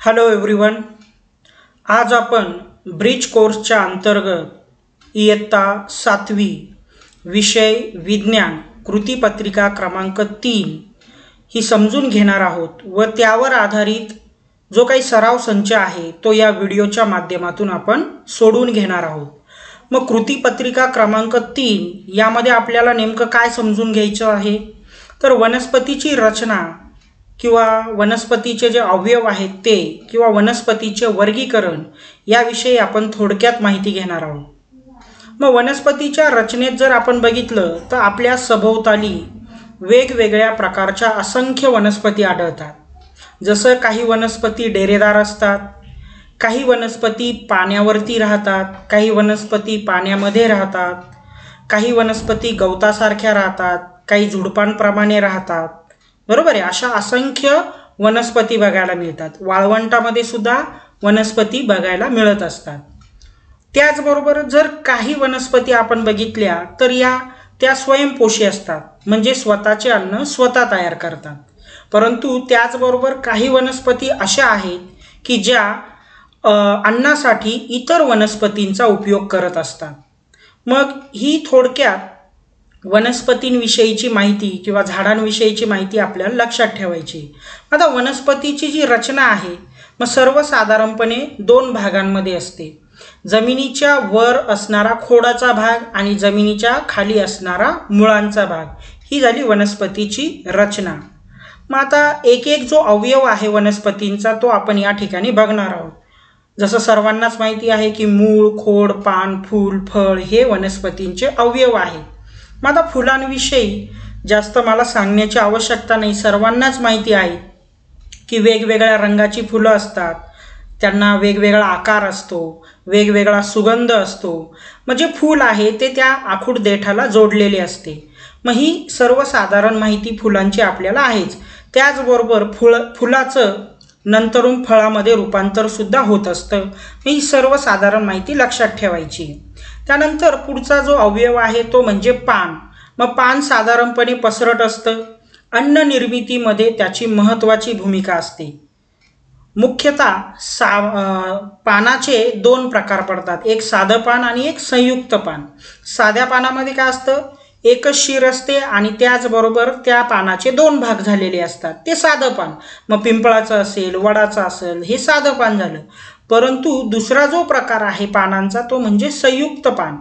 Hello everyone. आज आपण bridge कोर्सच्या अंतर्गत इयत्ता 7वी विषय विज्ञान कृतीपत्रिका क्रमांक 3 ही समजून घेणार आहोत व त्यावर आधारित जो काही सराव संच आहे तो या व्हिडिओच्या माध्यमातून आपण सोडून घेणार आहोत. मग कृतीपत्रिका क्रमांक 3 यामध्ये आपल्याला नेमकं काय समजून घ्यायचं आहे, तर वनस्पतीची रचना किंवा वनस्पतीचे जे अवयव आहेत ते किंवा वनस्पतीचे वर्गीकरण याविषयी आपण थोडक्यात माहिती घेणार आहोत. मग वनस्पतीच्या रचनेत जर आपण बघितलं तर आपल्या सभोवताली वेगवेगळ्या प्रकारच्या असंख्य वनस्पती आढळतात. जसं काही वनस्पती डेरेदार असतात, काही वनस्पती पाण्यावरती राहतात, काही वनस्पती पाण्यामध्ये राहतात, काही वनस्पती गवतासारख्या राहतात, काही झुडपांप्रमाणे राहतात. बरोबर आहे. अशा असंख्य वनस्पती बघायला मिळतात. वाळवंटामध्ये सुद्धा वनस्पती बघायला मिळत असतात. त्याचबरोबर जर काही वनस्पती आपण बघितल्या तर त्या स्वयंपोषी असतात, म्हणजे स्वतःचे अन्न स्वतः तयार करतात. परंतु त्याचबरोबर काही वनस्पती अशा आहेत की ज्या अन्नासाठी इतर वनस्पतींचा उपयोग करत असतात. मग ही थोडक्यात वनस्पतींविषयीची माहिती किंवा झाडांविषयीची माहिती आपल्याला लक्षात ठेवायची. आता वनस्पतीची जी रचना आहे मग सर्वसाधारणपणे 2 भागांमध्ये असते. जमिनीच्या वर असणारा खोडाचा भाग आणि जमिनीच्या खाली असणारा मुळांचा भाग, ही झाली वनस्पतीची रचना. मग आता एक एक जो अवयव आहे वनस्पतींचा तो आपण या ठिकाणी बघणार आहोत. जसं सर्वांनाच माहिती आहे की मूळ, खोड, पान, फूल, फळ हे वनस्पतींचे अवयव आहेत. मग आता फुलांविषयी जास्त मला सांगण्याची आवश्यकता नाही. सर्वांनाच माहिती आहे की वेगवेगळ्या रंगाची फुलं असतात, त्यांना वेगवेगळा आकार असतो, वेगवेगळा सुगंध असतो. मग जे फूल आहे ते त्या आखूड देठाला जोडलेले असते. मग ही सर्वसाधारण माहिती फुलांची आपल्याला आहेच. त्याचबरोबर फुलाचं नंतरून फळामध्ये रूपांतर सुद्धा होत असतं. ही सर्वसाधारण माहिती लक्षात ठेवायची. त्यानंतर पुढचा जो अवयव आहे तो म्हणजे पान. मग पान साधारणपणे पसरट असतं. अन्न निर्मितीमध्ये त्याची महत्त्वाची भूमिका असते. मुख्यतः पानाचे 2 प्रकार पडतात, एक साधं पान आणि एक संयुक्त पान. साध्या पानामध्ये काय असतं, एकच शीर असते आणि त्याचबरोबर त्या पानाचे 2 भाग झालेले असतात, ते साधं पान. मग पिंपळाचं असेल, वडाचं असेल, हे साधं पान झालं. परंतु दुसरा जो प्रकार आहे पानांचा तो म्हणजे संयुक्त पान.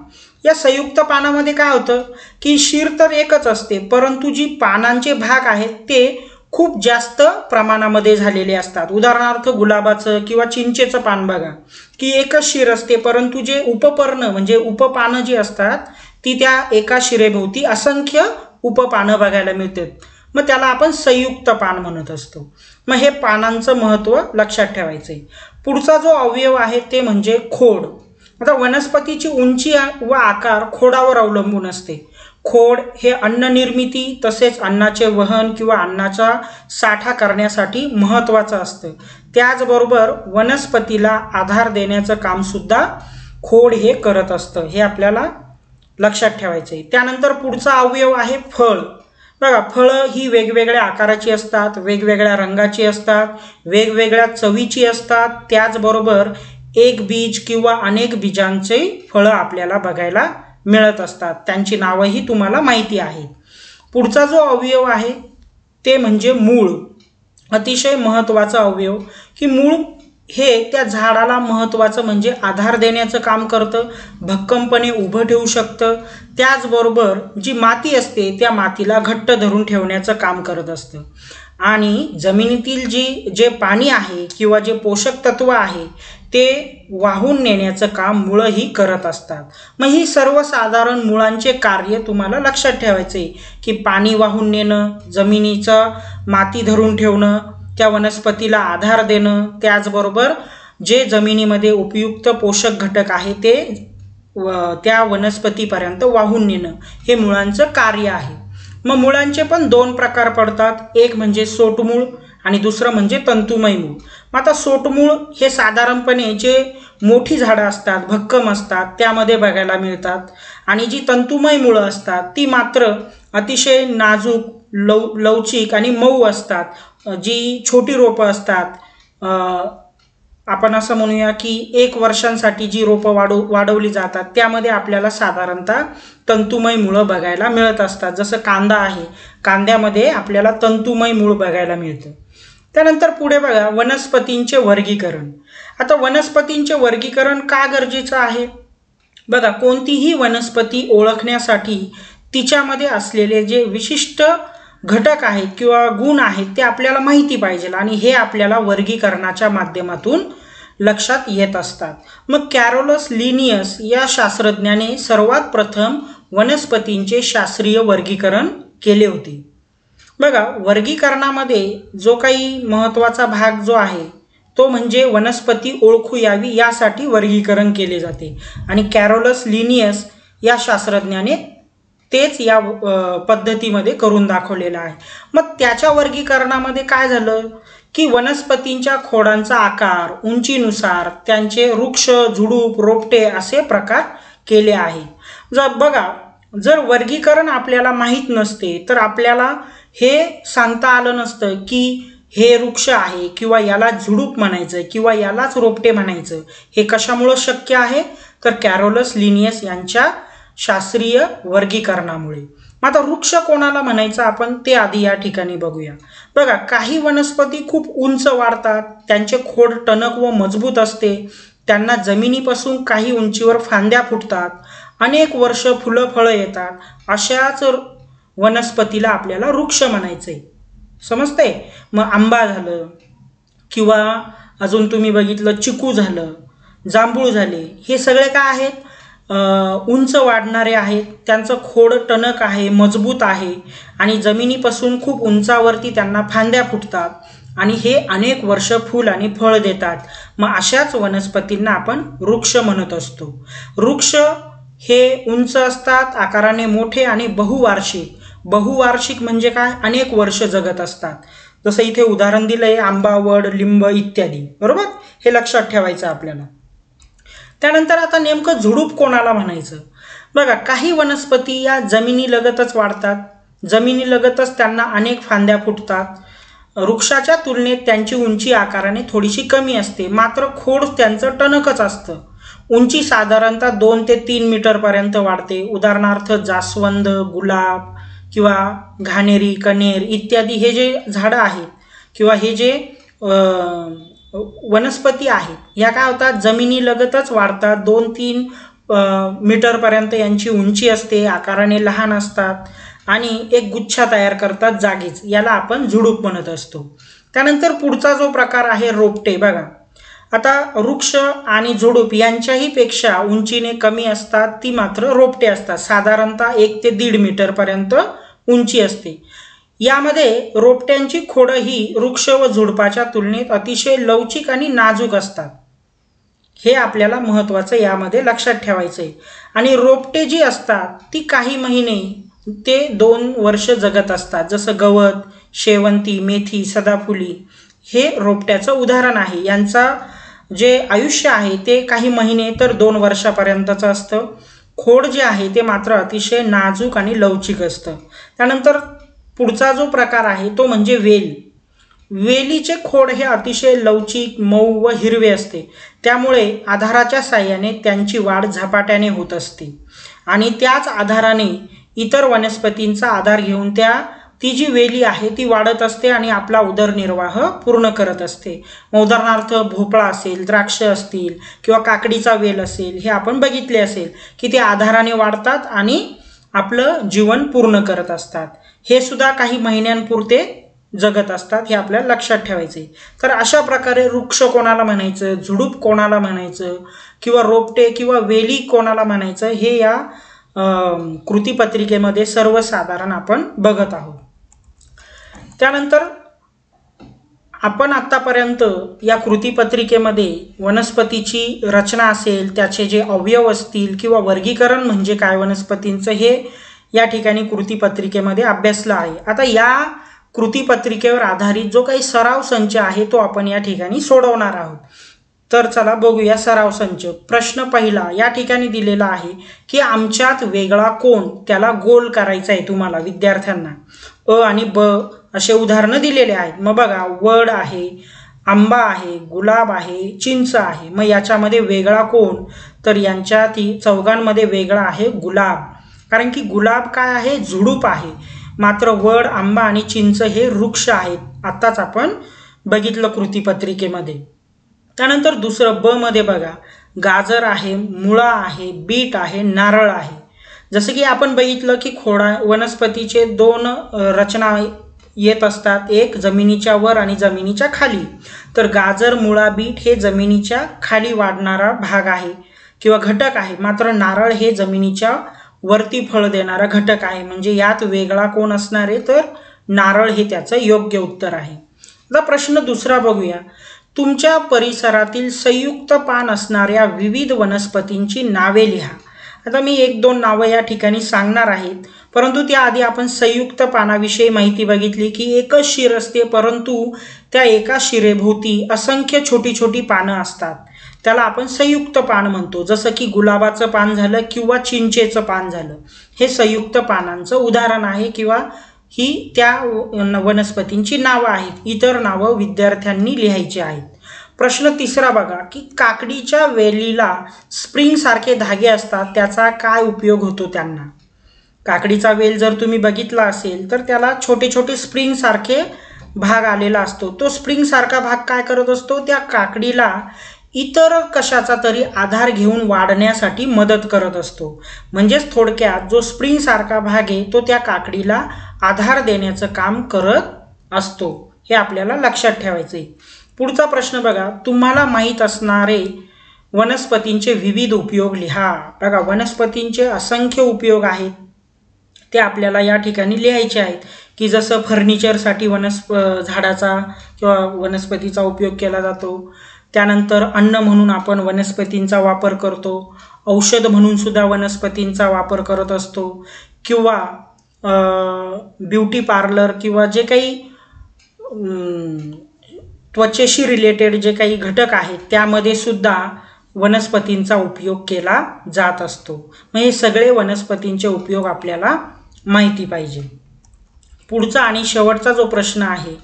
या संयुक्त पानामध्ये काय होतं की शीर तर एकच असते, परंतु जी पानांचे भाग आहेत ते खूप जास्त प्रमाणामध्ये झालेले असतात. उदाहरणार्थ गुलाबाचं किंवा चिंचेचं पान बघा की एकच शीर असते, परंतु जे उपपर्ण म्हणजे उपपानं जी असतात ती त्या एका शिरेभोवती असंख्य उपपानं बघायला मिळतात. मग त्याला आपण संयुक्त पान म्हणत असतो. मग हे पानांचं महत्त्व लक्षात ठेवायचं आहे. पुढचा जो अवयव आहे ते म्हणजे खोड. आता वनस्पतीची उंची व आकार खोडावर अवलंबून असते. खोड हे अन्न निर्मिती तसेच अन्नाचे वहन किंवा अन्नाचा साठा करण्यासाठी महत्त्वाचं असतं. त्याचबरोबर वनस्पतीला आधार देण्याचं कामसुद्धा खोड हे करत असतं, हे आपल्याला लक्षात ठेवायचं आहे. त्यानंतर पुढचा अवयव आहे फळ. बघा, फळं ही वेगवेगळ्या आकाराची असतात, वेगवेगळ्या रंगाची असतात, वेगवेगळ्या चवीची असतात. त्याचबरोबर एक बीज किंवा अनेक बीजांचे फळं आपल्याला बघायला मिळत असतात. त्यांची नावंही तुम्हाला माहिती आहेत. पुढचा जो अवयव आहे ते म्हणजे मूळ. अतिशय महत्त्वाचा अवयव की मूळ हे त्या झाडाला महत्त्वाचं म्हणजे आधार देण्याचं काम करतं, भक्कमपणे उभं ठेवू शकतं. त्याचबरोबर जी माती असते त्या मातीला घट्ट धरून ठेवण्याचं काम करत असतं. आणि जमिनीतील जे पाणी आहे किंवा जे पोषक तत्व आहे ते वाहून नेण्याचं काम मुळंही करत असतात. मग ही सर्वसाधारण मुळांचे कार्य तुम्हाला लक्षात ठेवायचे की पाणी वाहून नेणं, जमिनीचं माती धरून ठेवणं, त्या वनस्पतीला आधार देणं, त्याचबरोबर जे जमिनीमध्ये उपयुक्त पोषक घटक आहे ते त्या वनस्पतीपर्यंत वाहून नेणं, हे मुळांचं कार्य आहे. मग मुळांचे पण 2 प्रकार पडतात, एक म्हणजे सोटमूळ आणि दुसरं म्हणजे तंतुमय मूळ. मग आता सोटमूळ हे साधारणपणे जे मोठी झाडं असतात, भक्कम असतात, त्यामध्ये बघायला मिळतात. आणि जी तंतुमय मुळं असतात ती मात्र अतिशय नाजूक, लवचिक आणि मऊ असतात. जी छोटी रोपं असतात आपण असं म्हणूया की 1 वर्षांसाठी जी रोपं वाढवली जातात त्यामध्ये आपल्याला साधारणतः तंतुमय मुळं बघायला मिळत असतात. जसं कांदा आहे, कांद्यामध्ये आपल्याला तंतुमय मूळ बघायला मिळतं. त्यानंतर पुढे बघा वनस्पतींचे वर्गीकरण. आता वनस्पतींचे वर्गीकरण का गरजेचं आहे? बघा कोणतीही वनस्पती ओळखण्यासाठी तिच्यामध्ये असलेले जे विशिष्ट घटक आहेत किंवा गुण आहेत ते आपल्याला माहिती पाहिजे आणि हे आपल्याला वर्गीकरणाच्या माध्यमातून लक्षात येत असतात. मग कॅरोलस लिनियस या शास्त्रज्ञाने सर्वात प्रथम वनस्पतींचे शास्त्रीय वर्गीकरण केले होते. बघा वर्गीकरणामध्ये जो काही महत्त्वाचा भाग जो आहे तो म्हणजे वनस्पती ओळखू यावी यासाठी वर्गीकरण केले जाते आणि कॅरोलस लिनियस या शास्त्रज्ञाने तेच या पद्धतीमध्ये करून दाखवलेलं आहे. मग त्याच्या वर्गीकरणामध्ये काय झालं की वनस्पतींच्या खोडांचा आकार, उंचीनुसार त्यांचे वृक्ष, झुडूप, रोपटे असे प्रकार केले आहे. जर वर्गीकरण आपल्याला माहीत नसते तर आपल्याला हे सांगता आलं नसतं की हे वृक्ष आहे किंवा याला झुडूप म्हणायचं किंवा यालाच रोपटे म्हणायचं. हे कशामुळं शक्य आहे? तर कॅरोलस लिनियस यांच्या शास्त्रीय वर्गीकरणामुळे. आता वृक्ष कोणाला म्हणायचं आपण ते आधी या ठिकाणी बघूया. बघा काही वनस्पती खूप उंच वाढतात, त्यांचे खोड टणक व मजबूत असते, त्यांना जमिनीपासून काही उंचीवर फांद्या फुटतात, अनेक वर्ष फुलं फळं येतात, अशाच वनस्पतीला आपल्याला वृक्ष म्हणायचंय. समजतंय? मग आंबा झालं किंवा अजून तुम्ही बघितलं चिकू झालं, जांभूळ झाले, हे सगळे काय आहेत? उंच वाढणारे आहेत, त्यांचं खोड टणक आहे, मजबूत आहे आणि जमिनीपासून खूप उंचावरती त्यांना फांद्या फुटतात आणि हे अनेक वर्ष फूल आणि फळ देतात. मग अशाच वनस्पतींना आपण वृक्ष म्हणत असतो. वृक्ष हे उंच असतात, आकाराने मोठे आणि बहुवार्षिक. बहुवार्षिक म्हणजे काय? अनेक वर्ष जगत असतात. जसं इथे उदाहरण दिलंय आंबा, वड, लिंब इत्यादी. बरोबर? हे लक्षात ठेवायचं आपल्याला. त्यानंतर आता नेमकं झुडूप कोणाला म्हणायचं? बघा काही वनस्पती या जमिनीलगतच वाढतात, जमिनीलगतच त्यांना अनेक फांद्या फुटतात. वृक्षाच्या तुलनेत त्यांची उंची आकाराने थोडीशी कमी असते, मात्र खोड त्यांचं टणकच असतं. उंची साधारणतः 2 ते 3 मीटरपर्यंत वाढते. उदाहरणार्थ जास्वंद, गुलाब किंवा घाणेरी, कणेर इत्यादी हे जे झाडं आहेत किंवा हे जे वनस्पती आहेत या काय होतात? जमिनीलगतच वाढतात. 2-3 मीटरपर्यंत यांची उंची असते, आकाराने लहान असतात आणि एक गुच्छा तयार करतात जागीच. याला आपण झुडूप म्हणत असतो. त्यानंतर पुढचा जो प्रकार आहे रोपटे. बघा आता वृक्ष आणि झुडूप यांच्याही पेक्षा उंचीने कमी असतात, ती मात्र रोपटे असतात. साधारणतः 1 ते 1.5 मीटरपर्यंत उंची असते. यामध्ये रोपट्यांची खोडं ही वृक्ष व झुडपाच्या तुलनेत अतिशय लवचिक आणि नाजूक असतात. हे आपल्याला महत्त्वाचं यामध्ये लक्षात ठेवायचं आहे. आणि रोपटे जी असतात ती काही महिने ते 2 वर्ष जगत असतात. जसं गवत, शेवंती, मेथी, सदाफुली हे रोपट्याचं उदाहरण आहे. यांचा जे आयुष्य आहे ते काही महिने तर 2 वर्षापर्यंतचं असतं. खोड जे आहे ते मात्र अतिशय नाजूक आणि लवचिक असतं. त्यानंतर पुढचा जो प्रकार आहे तो म्हणजे वेल. वेलीचे खोड हे अतिशय लवचिक, मऊ व हिरवे असते. त्यामुळे आधाराच्या साहाय्याने त्यांची वाढ झपाट्याने होत असते आणि त्याच आधाराने इतर वनस्पतींचा आधार घेऊन ती जी वेली आहे ती वाढत असते आणि आपला उदरनिर्वाह पूर्ण करत असते. उदाहरणार्थ भोपळा असेल, द्राक्ष असतील किंवा काकडीचा वेल असेल, हे आपण बघितले असेल की ते आधाराने वाढतात आणि आपलं जीवन पूर्ण करत असतात. हे सुद्धा काही महिन्यांपुरते जगत असतात, हे आपल्याला लक्षात ठेवायचे. तर अशा प्रकारे वृक्ष कोणाला म्हणायचं, झुडूप कोणाला म्हणायचं किंवा रोपटे किंवा वेली कोणाला म्हणायचं हे या कृतीपत्रिकेमध्ये सर्वसाधारण आपण बघत आहोत. त्यानंतर आपण आत्तापर्यंत या कृतीपत्रिकेमध्ये वनस्पतीची रचना असेल, त्याचे जे अवयव असतील किंवा वर्गीकरण म्हणजे काय वनस्पतींचं हे या ठिकाणी कृतीपत्रिकेमध्ये अभ्यासलं आहे. आता या कृतीपत्रिकेवर आधारित जो काही सराव संच आहे तो आपण या ठिकाणी सोडवणार आहोत. तर चला बघूया सराव संच. प्रश्न पहिला या ठिकाणी दिलेला आहे की आमच्यात वेगळा कोण, त्याला गोल करायचा आहे तुम्हाला विद्यार्थ्यांना. अ आणि ब असे उदाहरणं दिलेले आहेत. मग बघा वड आहे, आंबा आहे, गुलाब आहे, चिंच आहे. मग याच्यामध्ये वेगळा कोण? तर यांच्यातील चौघांमध्ये वेगळा आहे गुलाब. कारण की गुलाब काय आहे? झुडूप आहे. मात्र वड, आंबा आणि चिंच हे वृक्ष आहेत. आत्ताच आपण बघितलं कृतीपत्रिकेमध्ये. त्यानंतर दुसरं ब मध्ये बघा, गाजर आहे, मुळा आहे, बीट आहे, नारळ आहे. जसं की आपण बघितलं की वनस्पतीचे दोन रचना येत असतात, एक जमिनीच्या वर आणि जमिनीच्या खाली. तर गाजर, मुळा, बीट हे जमिनीच्या खाली वाढणारा भाग आहे किंवा घटक आहे. मात्र नारळ हे जमिनीच्या वरती फळ देणारा घटक आहे. म्हणजे यात वेगळा कोण असणार आहे? तर नारळ हे त्याचं योग्य उत्तर आहे. आता प्रश्न दुसरा बघूया. तुमच्या परिसरातील संयुक्त पान असणाऱ्या विविध वनस्पतींची नावे लिहा. आता मी 1-2 नावं या ठिकाणी सांगणार आहेत, परंतु त्याआधी आपण संयुक्त पानाविषयी माहिती बघितली की एकच शिर असते, परंतु त्या एका शिरेभोवती असंख्य छोटी छोटी पानं असतात. त्याला आपण संयुक्त पान म्हणतो. जसं की गुलाबाचं पान झालं किंवा चिंचेचं पान झालं, हे संयुक्त पानांचं उदाहरण आहे किंवा ही त्या वनस्पतींची नावं आहेत. इतर नावं विद्यार्थ्यांनी लिहायची आहेत. प्रश्न तिसरा बघा की काकडीच्या वेलीला स्प्रिंग सारखे धागे असतात, त्याचा काय उपयोग होतो त्यांना? काकडीचा वेल जर तुम्ही बघितला असेल तर त्याला छोटे छोटे स्प्रिंग सारखे भाग आलेला असतो. तो स्प्रिंग सारखा भाग काय करत असतो? त्या काकडीला इतर कशाचा तरी आधार घेऊन वाढण्यासाठी मदत करत असतो. म्हणजेच थोडक्यात जो स्प्रिंग सारखा भाग आहे तो त्या काकडीला आधार देण्याचं काम करत असतो. हे आपल्याला लक्षात ठेवायचं आहे. पुढचा प्रश्न बघा, तुम्हाला माहीत असणारे वनस्पतींचे विविध उपयोग लिहा. बघा, वनस्पतींचे असंख्य उपयोग आहेत, ते आपल्याला या ठिकाणी लिहायचे आहेत. की जसं फर्निचरसाठी झाडाचा किंवा वनस्पतीचा उपयोग केला जातो. त्यानंतर अन्न म्हणून आपण वनस्पतींचा वापर करतो. औषध म्हणून सुद्धा वनस्पतींचा वापर करत असतो. किंवा ब्युटी पार्लर किंवा जे काही त्वचेशी रिलेटेड जे काही घटक आहेत त्यामध्ये सुद्धा वनस्पतींचा उपयोग केला जात असतो. मग हे सगळे वनस्पतींचे उपयोग आपल्याला माहिती पाहिजे. पुढचा आणि शेवटचा जो प्रश्न आहे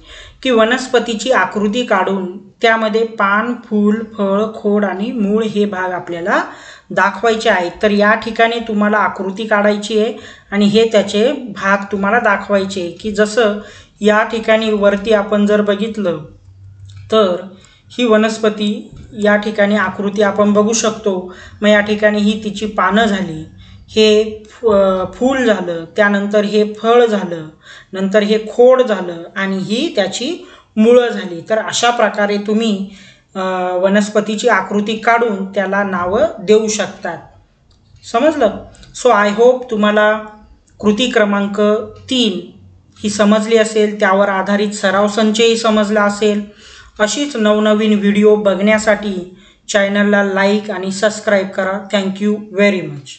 की वनस्पतीची आकृती काढून त्यामध्ये पान, फूल, फळ, खोड आणि मूळ हे भाग आपल्याला दाखवायचे आहेत. तर या ठिकाणी तुम्हाला आकृती काढायची आहे आणि हे त्याचे भाग तुम्हाला दाखवायचे आहे. की जसं या ठिकाणी वरती आपण जर बघितलं तर ही वनस्पती या ठिकाणी आकृती आपण बघू शकतो. मग या ठिकाणी ही तिची पानं झाली, हे फूल झालं, त्यानंतर हे फळ झालं, नंतर हे खोड झालं आणि ही त्याची मुळं झाली. तर अशा प्रकारे तुम्ही वनस्पतीची आकृती काढून त्याला नावं देऊ शकतात. समजलं? सो आय होप तुम्हाला कृती क्रमांक 3 ही समजली असेल, त्यावर आधारित सराव संचही समजला असेल. अशीच नवनवीन व्हिडिओ बघण्यासाठी चॅनलला लाईक आणि सबस्क्राईब करा. Thank you very much.